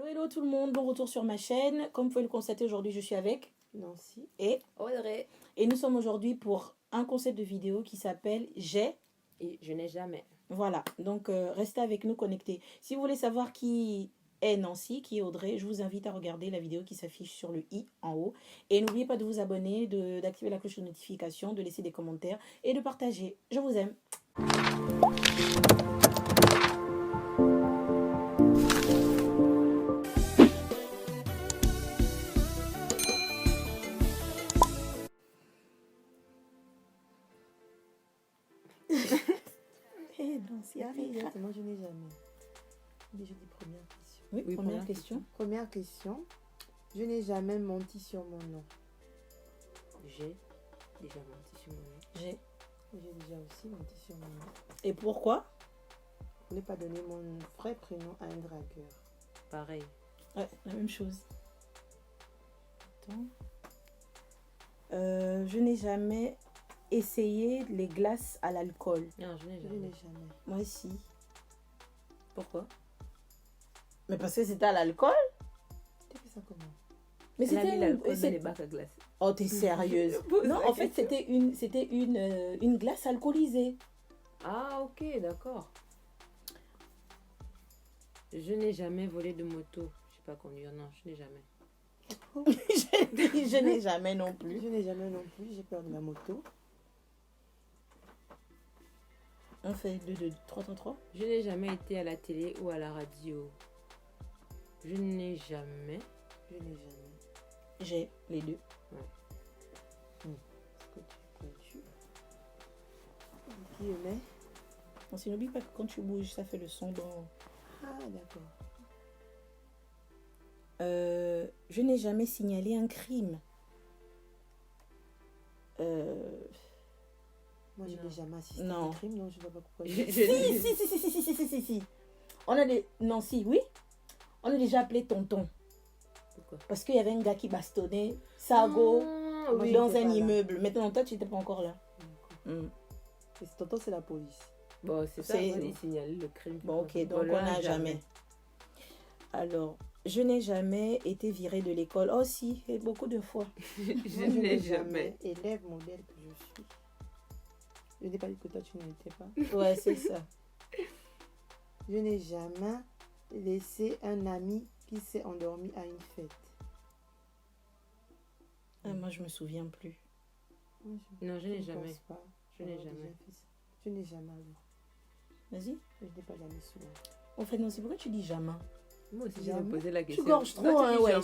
Hello tout le monde, bon retour sur ma chaîne. Comme vous pouvez le constater, aujourd'hui je suis avec Nancy et Audrey. Et nous sommes aujourd'hui pour un concept de vidéo qui s'appelle J'ai Et je n'ai jamais. Voilà, donc restez avec nous connectés. Si vous voulez savoir qui est Nancy, qui est Audrey, je vous invite à regarder la vidéo qui s'affiche sur le i en haut. Et n'oubliez pas de vous abonner, d'activer la cloche de notification, de laisser des commentaires et de partager. Je vous aime. Nancy, arrête. Moi, je n'ai jamais. Déjà dit première question. Oui, première question. Première question. Je n'ai jamais menti sur mon nom. J'ai déjà menti sur mon nom. J'ai déjà aussi menti sur mon nom. Et pourquoi? Je n'ai pas donné mon vrai prénom à un dragueur. Pareil. Ouais, la même chose. Attends. Je n'ai jamais essayé les glaces à l'alcool. Non, je n'ai jamais. Moi aussi. Pourquoi? Mais parce que c'était à l'alcool. Tu fais ça comment? Mais c'était l'alcool dans les bacs à glace. Oh, t'es sérieuse? Non, en fait, c'était une glace alcoolisée. Ah, ok, d'accord. Je n'ai jamais volé de moto. Je sais pas conduire, non, je n'ai jamais. Je n'ai jamais non plus. Je n'ai jamais non plus, j'ai peur de la moto. On fait 2, 3, 3. Je n'ai jamais été à la télé ou à la radio. Je n'ai jamais. J'ai les deux. Ouais. Est-ce que tu aimais? On n'oublie pas que quand tu bouges, ça fait le son dans... Ah, d'accord. Je n'ai jamais signalé un crime. Moi, je n'ai jamais assisté Non. à un crime, donc je ne vois pas pourquoi. Si. On a des... Non, si, oui. On a déjà appelé tonton. Pourquoi? Parce qu'il y avait un gars qui bastonnait Sago dans un immeuble. Là. Maintenant, toi, tu n'étais pas encore là. Et tonton, c'est la police. Bon, c'est ça, il signale le crime. Bon, ok, donc on n'a jamais. Alors, je n'ai jamais été virée de l'école. Oh si, et beaucoup de fois. je n'ai jamais. Élève modèle que je suis. Je n'ai pas dit que toi, tu n'étais pas. Ouais, c'est ça. Je n'ai jamais laissé un ami qui s'est endormi à une fête. Moi, je me souviens plus. Non, je n'ai jamais. Je n'ai jamais. Je n'ai jamais. Vas-y. Je n'ai pas jamais souvent. En fait, non, c'est pourquoi tu dis jamais? Moi aussi, j'ai posé la question. Tu gorges trop, hein, ouais.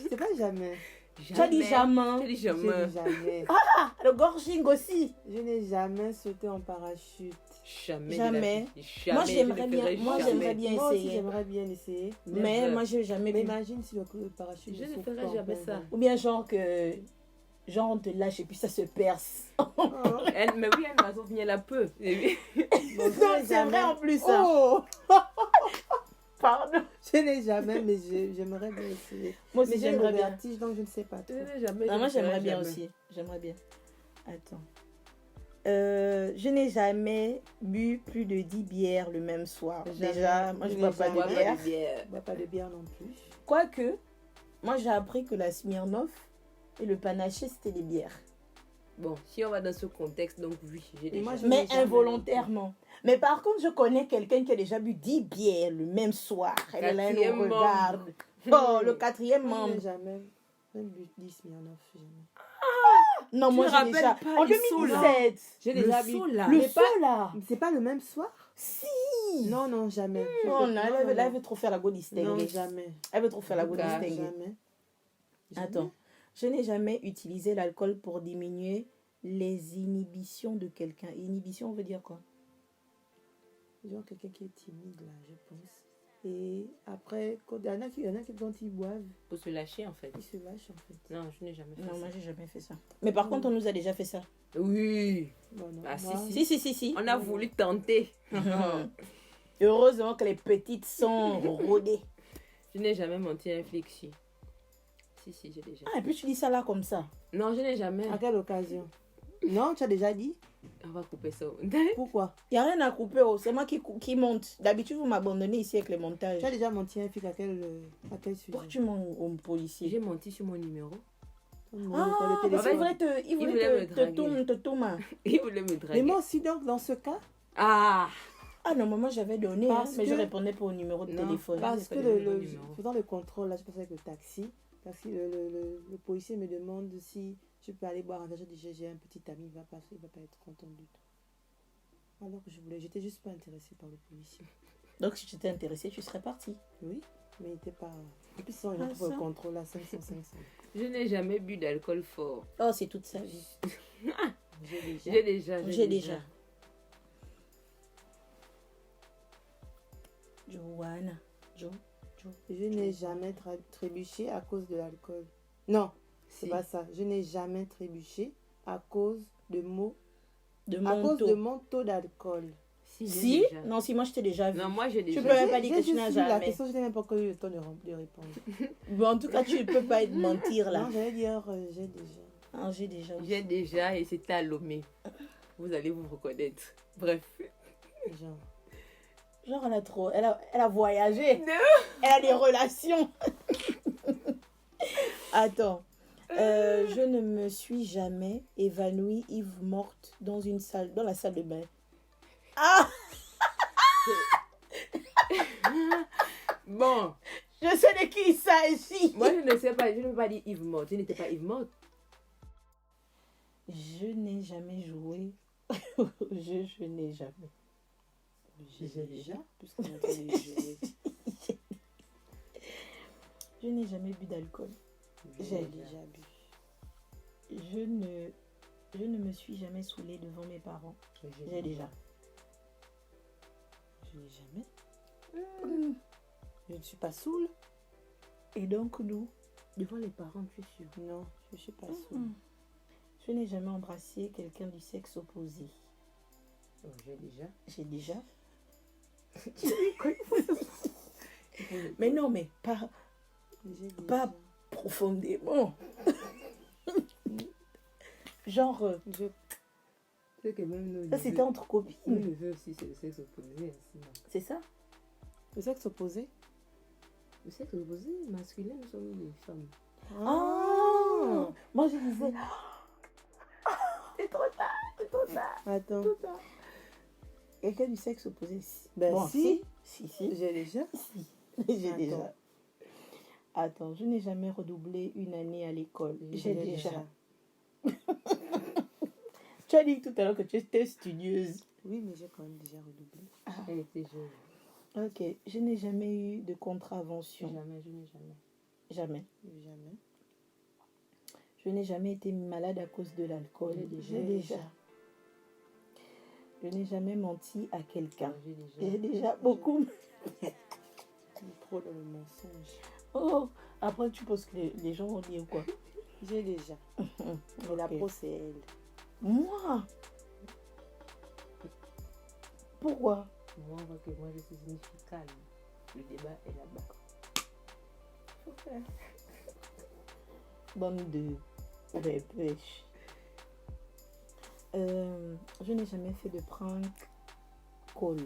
C'est pas jamais. Tu as dit jamais. Tu as dit jamais. Ah, le gorging aussi. Je n'ai jamais sauté en parachute. Jamais. Moi, j'aimerais bien essayer. Moi aussi, j'aimerais bien essayer. Mais moi, je n'ai jamais. Mais imagine si le parachute. Je ne ferais jamais ça. Ou bien genre on te lâche et puis ça se perce. Mais oui, un oiseau vient là peu. Non, c'est vrai en plus. Oh. Pardon. Je n'ai jamais, mais j'aimerais bien essayer. Moi aussi, j'aimerais bien. Vertige, donc je ne sais pas. Moi, j'aimerais bien aussi. J'aimerais bien. Attends. Je n'ai jamais bu plus de 10 bières le même soir. Déjà, moi, je ne bois pas de bière. Je ne bois pas de bière non plus. Quoique, moi, j'ai appris que la Smirnoff et le Panaché, c'était des bières. Bon, si on va dans ce contexte, donc oui, j'ai déjà. Mais involontairement. Mais par contre, je connais quelqu'un qui a déjà bu 10 bières le même soir. Elle nous regarde. Oh, le quatrième membre. Je n'ai jamais bu 10 Smirnoff. Non, moi j'ai déjà. En 2017. J'ai déjà bu. Le sola. C'est pas le même soir? Si. Non, jamais. Non, elle veut trop faire la go distinguée. Non, jamais. Elle veut trop faire la go distinguée. Jamais. Attends. Je n'ai jamais utilisé l'alcool pour diminuer les inhibitions de quelqu'un. Inhibition, on veut dire quoi? Genre quelqu'un qui est timide, là, je pense. Et après, il y en a qui quand ils boivent. Pour se lâcher, en fait. Ils se lâchent, en fait. Non, je n'ai jamais fait ça. Non, moi, j'ai jamais fait ça. Mais par contre, on nous a déjà fait ça. Oui. Bon, non, ah, moi, si. On a voulu tenter. Heureusement que les petites sont rodées. Je n'ai jamais menti à un flic. Si, j'ai déjà. Ah, et puis tu dis ça là comme ça. Non, je n'ai jamais. À quelle occasion? Non, tu as déjà dit. On va couper ça. Pourquoi? Il n'y a rien à couper, oh. C'est moi qui monte. D'habitude, vous m'abandonnez ici avec le montage. Tu as déjà menti à un flic à quel sujet? Pourquoi tu mens au policier? J'ai menti sur mon numéro. Ah, le parce qu'il téléphone. voulait Il voulait me te draguer. tourner. Il voulait me Mais draguer. moi aussi, donc, dans ce cas, Ah! Ah non, moi j'avais donné, hein, Parce mais je que- répondais pas au numéro de Non, téléphone. pas- parce que pas le numéro. faisant le contrôle, là, je passais avec le taxi. Le policier me demande si je peux aller boire un verre. Je dis, j'ai un petit ami, il va pas être content du tout. Alors que j'étais juste pas intéressée par le policier. Donc si tu t'étais intéressé, tu serais parti. Oui, mais il n'était pas. Et puis, sinon, Ah, il pour le ça. contrôle à 500. Je n'ai jamais bu d'alcool fort. Oh, c'est toute sa vie. J'ai déjà. J'ai déjà. Joanna. Jo. Je n'ai jamais trébuché à cause de l'alcool. Non, c'est Si. pas ça. Je n'ai jamais trébuché à cause de De à cause mon de taux. mon taux d'alcool. Si, j'ai Si? déjà. Non, si moi je t'ai déjà vu. Non, moi j'ai déjà. peux même pas J'ai dire que tu juste n'as lu la jamais. question, je n'ai même pas encore eu le temps de répondre. Bon, en tout cas, tu ne peux pas mentir là. Non, j'allais dire, j'ai déjà. Ah, j'ai déjà. J'ai déjà et c'était à Lomé. Vous allez vous reconnaître. Bref. Genre. Genre, elle a voyagé. Non. Elle a des relations. Attends. Je ne me suis jamais évanouie Yves morte dans la salle de bain. Ah, Bon, je sais de qui il s'agit. moi je ne sais pas, je ne peux pas dire Yves Morte. Je n'étais pas Yves Morte. Je n'ai jamais joué. Je n'ai jamais. J'ai déjà, puisqu'on a fait les jeux. Je n'ai jamais bu d'alcool. J'ai déjà bu. Je ne me suis jamais saoulée devant mes parents. J'ai déjà. Je n'ai jamais. Je ne suis pas saoule. Et donc, nous, Devant les parents, tu es sûr. Non, je ne suis pas saoule. je n'ai jamais embrassé quelqu'un du sexe opposé. Oh, j'ai déjà. J'ai déjà. Mais non, mais pas J'ai déjà. Pas- profondément. Genre, Je... C'est que même nous. ça c'était entre copines. Nous, les deux aussi, c'est le sexe opposé. Aussi. C'est ça? Le sexe opposé. Le sexe opposé, masculin, nous sommes des femmes. Ah, moi je disais. C'est trop tard. Attends. Quelqu'un du sexe opposé. Ben Bon, si. Si. J'ai déjà. Si. J'ai Attends. déjà. Attends, je n'ai jamais redoublé une année à l'école. J'ai déjà. Tu as dit tout à l'heure que tu étais studieuse. Oui, mais j'ai quand même déjà redoublé. Elle était jeune. Ok, je n'ai jamais eu de contravention. Jamais, je n'ai jamais. Jamais. Jamais. Je n'ai jamais été malade à cause de l'alcool. J'ai déjà. Je n'ai jamais menti à quelqu'un. J'ai déjà. J'ai déjà beaucoup. Trop dans le mensonge. Oh, après tu penses que les gens vont dire quoi? J'ai déjà. Mais la Ok. pro, c'est elle. Moi? Pourquoi? Moi, on voit que moi, je suis une fille calme. Le débat est là-bas. Faut faire. Bande de pêche. Je n'ai jamais fait de prank calls.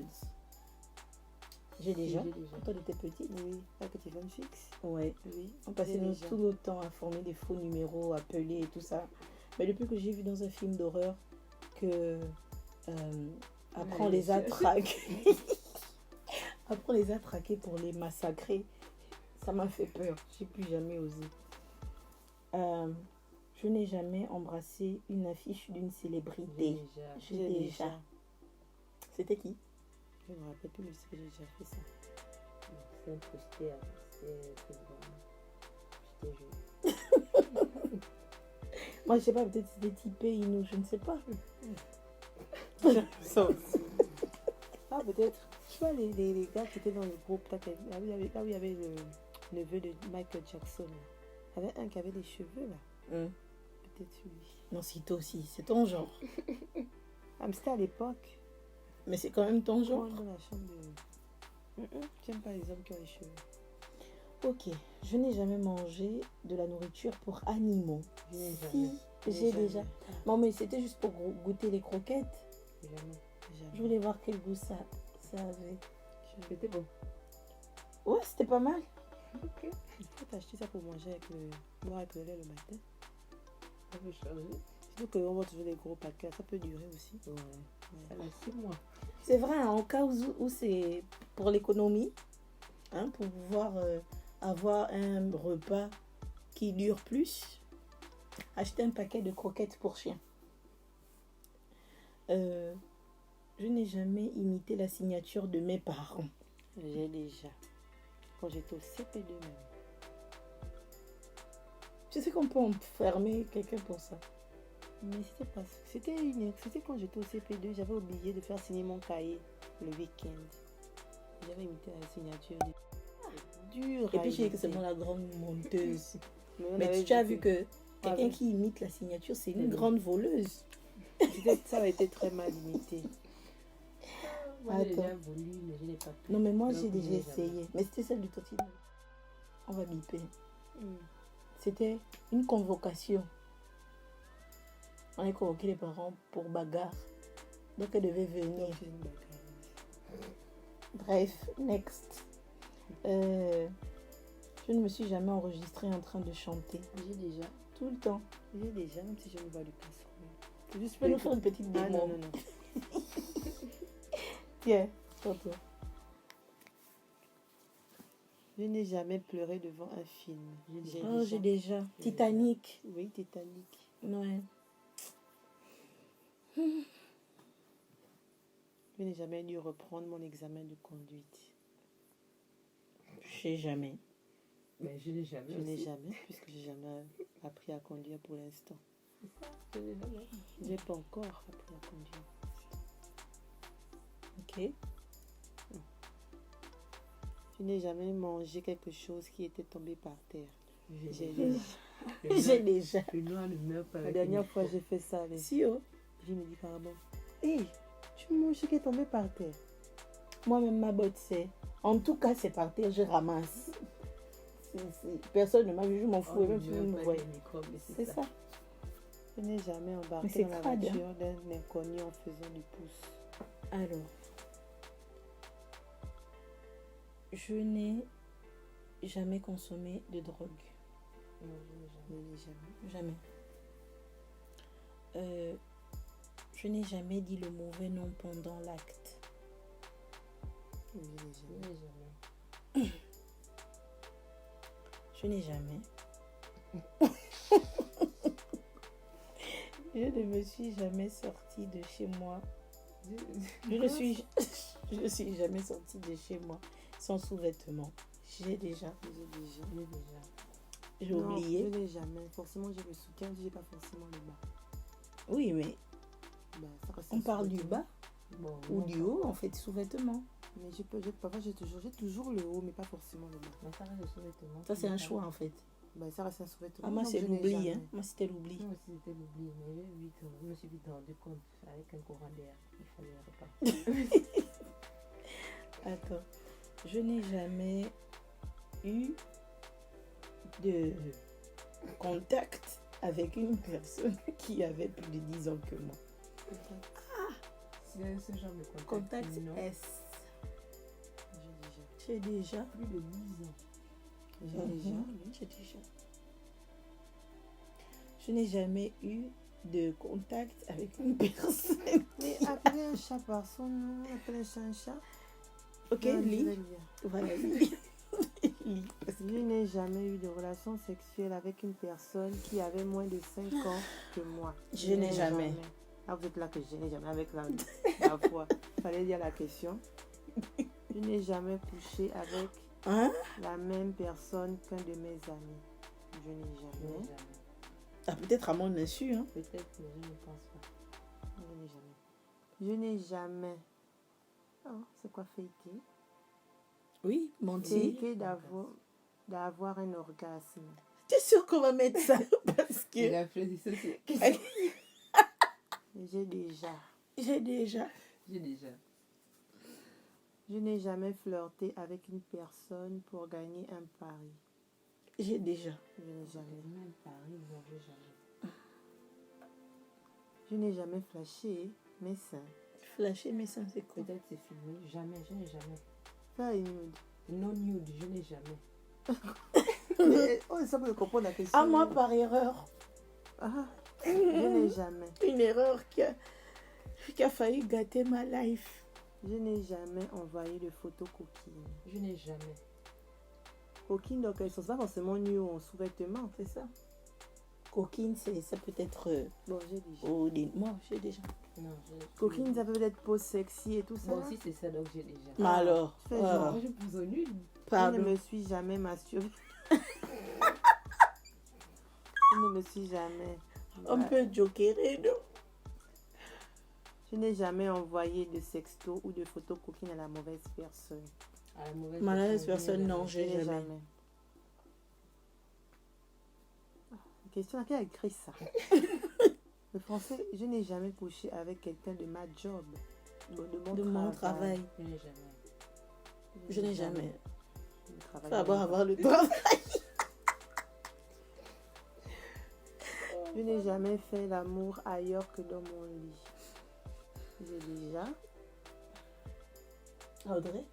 J'ai déjà. J'ai déjà. Quand on était petite. Oui, la petite femme fixe. Ouais. Oui. On passait j'ai nous déjà. tout le temps à former des faux numéros, appeler et tout ça. Mais depuis que j'ai vu dans un film d'horreur que après on les a traqués, après on les a traqués pour les massacrer, ça m'a fait peur. J'ai plus jamais osé. Je n'ai jamais embrassé une affiche d'une J'ai célébrité. déjà. J'ai déjà. C'était qui? Je ne me rappelle plus, mais c'est que j'ai déjà fait ça. C'est un posté, c'est vraiment. J'étais jeune. Moi je sais pas, peut-être c'était typé Inou, je ne sais pas. Ça aussi. Ah, peut-être. Tu vois, les gars qui étaient dans le groupe, là, où il y avait le neveu de Michael Jackson. Là. Il y avait un qui avait des cheveux, là. Peut-être lui. Non, c'est toi aussi, c'est ton genre. Ah, mais c'était à l'époque. Mais c'est quand même ton Genre genre. dans la chambre de. J'aime pas les hommes qui ont les cheveux. Ok, je n'ai jamais mangé de la nourriture pour animaux. Je n'ai Si jamais. J'ai Jamais. déjà. Non, mais c'était juste pour goûter les croquettes. Jamais. Jamais. Je voulais voir quel goût ça avait. C'était bon. Ouais, c'était pas mal. Ok. Il faut t'acheter ça pour manger avec le boire avec le lait le matin. Ça peut changer. Surtout qu'on voit toujours les gros paquets, ça peut durer aussi. Ouais. Ça va 6 mois. C'est vrai, hein, en cas où c'est pour l'économie, hein, pour pouvoir avoir un repas qui dure plus, acheter un paquet de croquettes pour chien. Je n'ai jamais imité la signature de mes parents. J'ai déjà. Quand j'étais au CP2 même. Tu sais qu'on peut enfermer quelqu'un pour ça. Mais c'était pas. C'était quand j'étais au CP2, j'avais oublié de faire signer mon cahier le week-end. J'avais imité la signature de. Dur. Et puis je dis que c'est moi la grande menteuse. on Mais avait tu as dit vu que quelqu'un ouais. qui imite la signature, c'est une Oui. grande voleuse. ça avait été très mal imité. Moi, j'ai Attends. déjà voulu, mais je n'ai pas pu. Non, mais moi Donc, j'ai déjà je n'ai essayé. Mais c'était celle du Totinal. On va biper. Mm. C'était une convocation. On a convoqué les parents pour bagarre. Donc elle devait venir. Donc, c'est une bagarre. Bref, next. Je ne me suis jamais enregistrée en train de chanter. J'ai déjà. Tout le temps. J'ai déjà, même si je ne vois du casserole. C'est juste Tu peux nous faire une petite Ah démo. non, non, non. Tiens, photo. Je n'ai jamais pleuré devant un film. Oh, j'ai déjà. Titanic. Oui, Titanic. Ouais. Je n'ai jamais dû reprendre mon examen de conduite. Je sais jamais. Mais je n'ai jamais. Je n'ai aussi. jamais, puisque j'ai jamais appris à conduire pour l'instant. Je n'ai jamais. J'ai pas encore appris à conduire. Ok. Je n'ai jamais mangé quelque chose qui était tombé par terre. J'ai J'ai déjà. J'ai déjà. Le noir ne meurt pas La avec dernière une fois, fois. j'ai fait ça. Les... Si, oh. Je me dis carrément, hé, tu manges ce qui est tombé par terre. Moi-même, ma botte, c'est. En tout cas, c'est par terre, je ramasse. Personne ne m'a vu, je m'en fous. On Et ne même si vous meurt me pas voyez. des microbes, mais C'est ça. Je n'ai jamais Mais embarqué c'est dans la crade, hein. voiture d'un inconnu en faisant du pouce. Alors. Je n'ai jamais consommé de drogue. Non, je n'ai jamais. Je n'ai jamais. Jamais. Je n'ai jamais dit le mauvais nom pendant l'acte. Je n'ai Je jamais. n'ai jamais. Je n'ai jamais. Je ne me suis jamais sortie de chez moi. Je ne suis jamais sortie de chez moi sans sous-vêtements. J'ai déjà. J'ai déjà. J'ai déjà. J'ai Non, oublié. Je n'ai jamais. Forcément, j'ai le soutien, j'ai pas forcément le bas. Oui, mais Bah, ça reste on un parle du sous-vêtement. bas Bon, ou non, du haut, en fait, sous-vêtements. Mais parfois, j'ai toujours le haut, mais pas forcément le bas. mais ça reste le sous-vêtement. Ça, c'est un choix, en fait. Bah, ça reste un sous-vêtement. Ah, moi, donc c'est je n'ai l'oubli. jamais. Hein. Moi, c'était l'oubli. Moi aussi, c'était l'oubli, mais je me suis vite rendu compte avec un courant d'air qu'il fallait repartir. Attends. Je n'ai jamais eu de contact avec une personne qui avait plus de 10 ans que moi. C'est ce genre de contact. Contact non. S. J'ai déjà. J'ai déjà. Plus de 10 ans. J'ai Mhm. déjà. Oui. J'ai déjà. Je n'ai jamais eu de contact avec une personne. Mais appeler un chat par son nom, appeler un chat un chat. Ok, Non, je vais lis. lire. Voilà, lis. Lis. Je n'ai jamais eu de relation sexuelle avec une personne qui avait moins de 5 ans que moi. Je n'ai jamais. Ah, vous êtes là que je n'ai jamais avec la foi. Fallait dire la question. Je n'ai jamais couché avec Hein? la même personne qu'un de mes amis. Je n'ai Je jamais. n'ai jamais. Ah, peut-être à mon insu. Hein. Peut-être, mais je ne pense pas. Je n'ai jamais. Je n'ai jamais. Oh, c'est quoi faker? Oui, menti. Faker d'avoir un orgasme. T'es sûr qu'on va mettre ça? Parce Il que a fait ça, c'est... J'ai déjà. j'ai déjà. J'ai déjà. Je n'ai jamais flirté avec une personne pour gagner un pari. J'ai déjà. Je n'ai jamais. Même Paris, non, j'ai jamais. Je n'ai jamais flashé mes seins. Flasher mes seins, c'est quoi? Peut-être c'est fini. Jamais, je n'ai jamais. Faire une nude. Non nude, je n'ai jamais. Oh, ça peut comprendre la question. Ah, moi, par erreur. Ah, je n'ai jamais. Une erreur qui a failli gâter ma life. Je n'ai jamais envoyé de photos coquines. Je n'ai jamais. Coquines, donc elles sont pas forcément nues ou en sous-vêtements. C'est ça. Coquine, ça peut être... Bon, j'ai déjà. Moi, j'ai déjà. Non, Coquines, ça peut être pose sexy et tout ça. Moi aussi, c'est ça, donc j'ai déjà. Mais alors, fais genre. Moi, je pense au nul. Je ne pardon. me suis jamais masturbée. Je ne me suis jamais. On peut jokerer, non? Je n'ai jamais envoyé de sexto ou de photos coquines à la mauvaise personne. À la mauvaise Mauvaise personne, je n'ai non, Je jamais. n'ai j'ai jamais. jamais. Question à qui a écrit ça? Le français, je n'ai jamais couché avec quelqu'un de ma job. De mon travail. Je n'ai jamais. Je n'ai jamais. Je ne travaille Faut d'abord pas. avoir le travail. Je n'ai jamais fait l'amour ailleurs que dans mon lit. J'ai déjà. Audrey?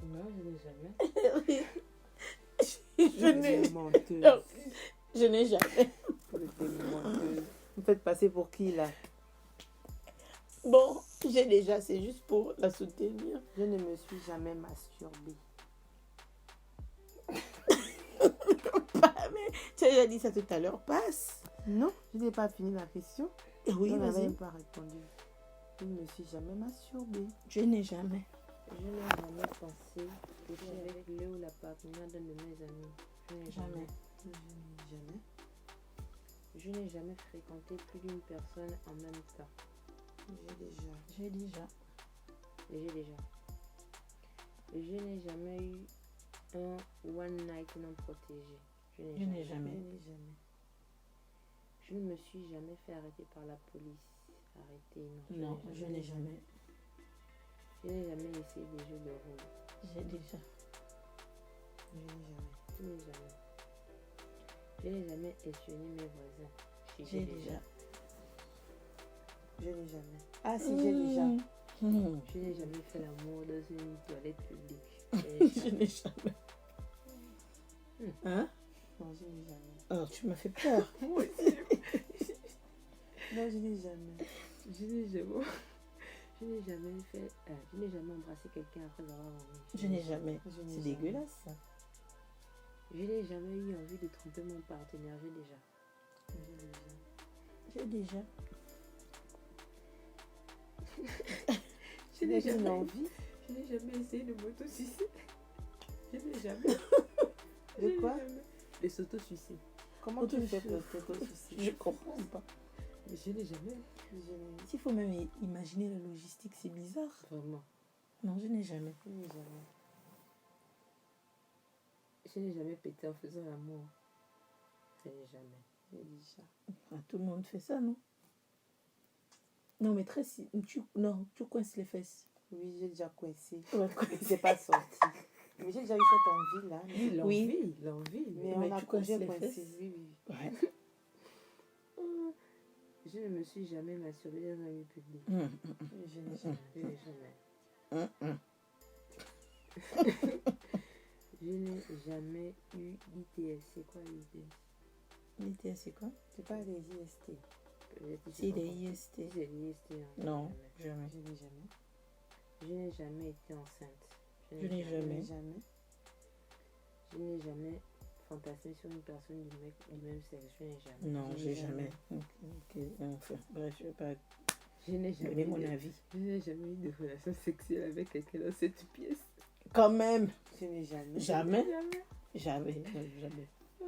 Non, je n'ai jamais. Je n'ai... Menteuse. Je n'ai jamais. Vous êtes des menteuses. Vous faites passer pour qui là? Bon, j'ai déjà, c'est juste pour la soutenir. Je ne me suis jamais masturbée. Mais tu as déjà dit ça tout à l'heure, passe. Non, je n'ai pas fini la question. Oui, Je n'avais vas-y. même pas répondu. Je ne me suis jamais masturbée. Je n'ai jamais. Je n'ai jamais pensé coucher avec le ou la partenaire d'un de mes amis. Je n'ai jamais. Je n'ai jamais. Je n'ai jamais fréquenté plus d'une personne en même temps. J'ai déjà. J'ai déjà. Et j'ai déjà. Je n'ai jamais eu un one night non protégé. Je n'ai Je n'ai Je jamais. n'ai jamais. Je ne me suis jamais fait arrêter par la police. Arrêter, non. Non, je n'ai jamais. Je n'ai jamais essayé des jeux de rôle. J'ai déjà. Je n'ai jamais. Je n'ai jamais. Je n'ai jamais espionné mes voisins. J'ai déjà. Je n'ai jamais. Ah si, j'ai déjà. Je n'ai jamais fait l'amour dans une toilette publique. Je n'ai jamais. Hein? Non, je n'ai jamais. Alors, tu m'as fait peur. Non, je n'ai jamais. Je n'ai jamais. Je n'ai jamais fait. Je n'ai jamais embrassé quelqu'un après avoir envie. Je n'ai jamais. Je n'ai C'est jamais. dégueulasse, ça. Je n'ai jamais eu envie de tromper mon partenaire. J'ai déjà. J'ai déjà. J'ai déjà. Je n'ai Une jamais. envie. Je n'ai jamais essayé de m'auto-suicider. Je n'ai jamais. De quoi? De s'auto-suicider. Comment tu fais Auto-suicide. pour t'auto-suicider? Je comprends pas. Mais je n'ai jamais. Je n'ai S'il faut même imaginer la logistique, c'est bizarre. Vraiment. Non, je n'ai jamais. je n'ai jamais. Je n'ai jamais pété en faisant l'amour. Je n'ai jamais. J'ai déjà. Ah, tout le monde fait ça, non? Non, mais très si. Tu coinces les fesses. Oui, j'ai déjà coincé. Ouais, C'est pas sorti. Mais j'ai déjà eu cette envie-là. L'envie. L'envie. Mais Mais on a tu coinces j'ai les coincé. fesses. Oui, oui. Ouais. Je ne me suis jamais masturbée dans un lieu public. Je n'ai jamais. Je n'ai jamais. Je n'ai jamais eu d'ITS. C'est quoi l'ITS? L'ITS, c'est quoi? C'est pas des IST. Peut-être que C'est pas des compris. IST. C'est des IST. Hein. Non, jamais. Je n'ai jamais. Je n'ai jamais été enceinte. Je n'ai Je jamais. n'ai jamais. Je n'ai jamais fantasmé sur une personne du même sexe. Je n'ai jamais. Non, Je j'ai n'ai jamais. jamais. Ok, enfin, bref, je vais pas Je n'ai donner jamais, mon eu de- avis. je n'ai jamais eu de relation sexuelle avec quelqu'un dans cette pièce. Quand même. Je n'ai jamais. Jamais. Jamais. Jamais. Jamais. Ah,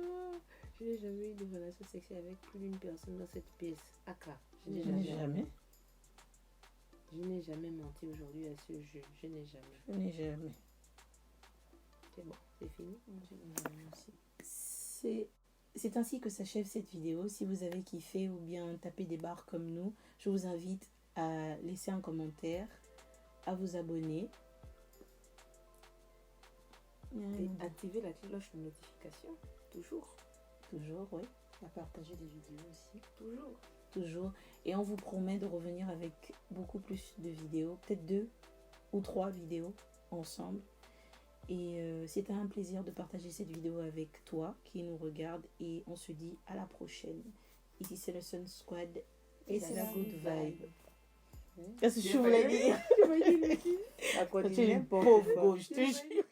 je n'ai jamais eu de relation sexuelle avec plus d'une personne dans cette pièce. Aka. Je n'ai Je n'ai jamais. jamais. Je n'ai jamais menti aujourd'hui à ce jeu. Je n'ai jamais. Je n'ai jamais. C'est bon, c'est fini. Je n'ai jamais aussi. C'est ainsi que s'achève cette vidéo. Si vous avez kiffé ou bien tapé des barres comme nous, je vous invite à laisser un commentaire, à vous abonner. Et activer la cloche de notification. Toujours. Toujours, oui. À partager des vidéos aussi. Toujours. toujours. Et on vous promet de revenir avec beaucoup plus de vidéos, peut-être 2 ou 3 vidéos ensemble. Et c'était un plaisir de partager cette vidéo avec toi qui nous regarde. Et on se dit à la prochaine. Ici, c'est le Sun Squad. Et c'est la good vibe. Qu'est-ce que je voulais dire? À quoi Tu es une pauvre gauche, je te jure.